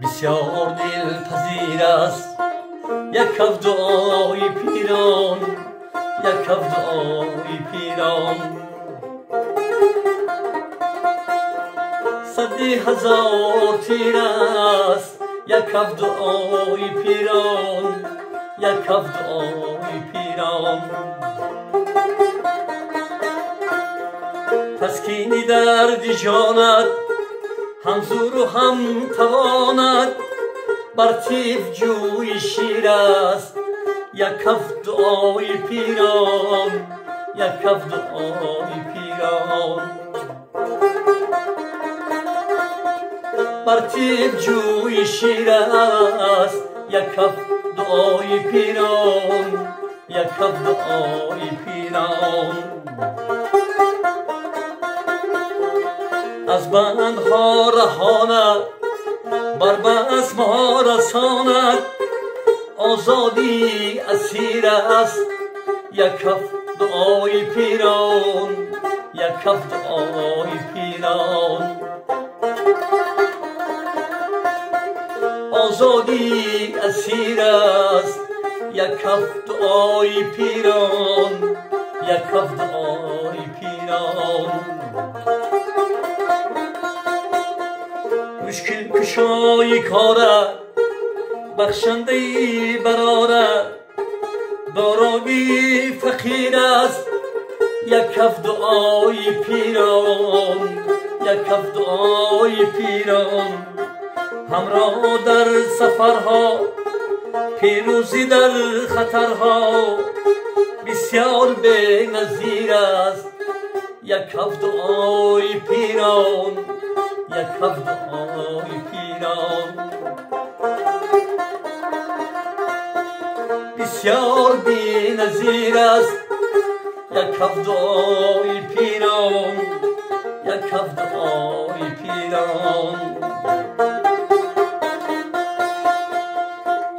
بسیار دلپذیر است یک کف دعای پیران، یک کف دعای پیران. 100,000 تیر است یک کف دعای پیران، یک کف دعای پیران. تسکینی درد جانت هم زور و هم تواند، بر طیف جوی شیر است یک کف دعای پیران، یک کف دعای پیران. بر طیف جوی شیر است یک کف دعای پیران، یک کف دعای پیران. از بندها رهاند بر بزمها رساند، آزادی اسیر است یک کف دعای پیران، یک کف دعای پیران. آزادی اسیر است یک کف دعای پیران، یک کف دعای پیران. مشکل کشای کاره بخشنده براره، دارایی فقیر است یک کف دعای پیران، یک کف دعای پیران. همراه در سفرها پیروزی در خطرها، بسیار بی نظیر است یک کف دعای پیران، یک کف دعای پیران. بسیار بی نظیر است یک کف دعای پیران، یک کف دعای پیران.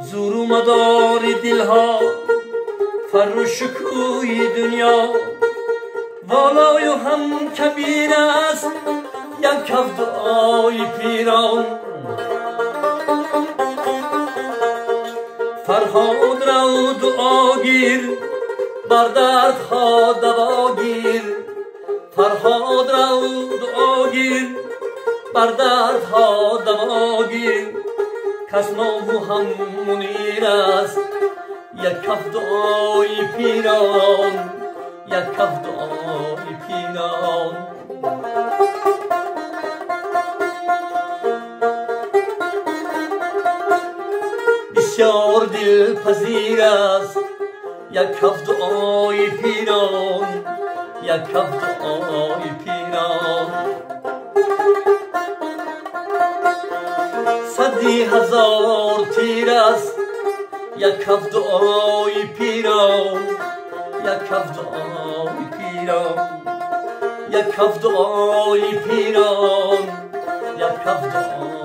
زور و مدار دلها فر و شکوی دنیا، والای و هم کبیر است یک کف دعای پیران. فرهاد را دعا گیر بر دردها دوا گیر، فرهاد را دعا گیر بر دردها دوا گیر. کس نو هم منیر است یک کف دعای پیران، یک کف دعای پیران. بسیار دلپذیر است یک کف دعای پیران، یک کف دعای پیران. 100,000 تیر است یک کف دعای پیران، یک کف دعای پیران. یک کف دعای پیران، یک کف دعای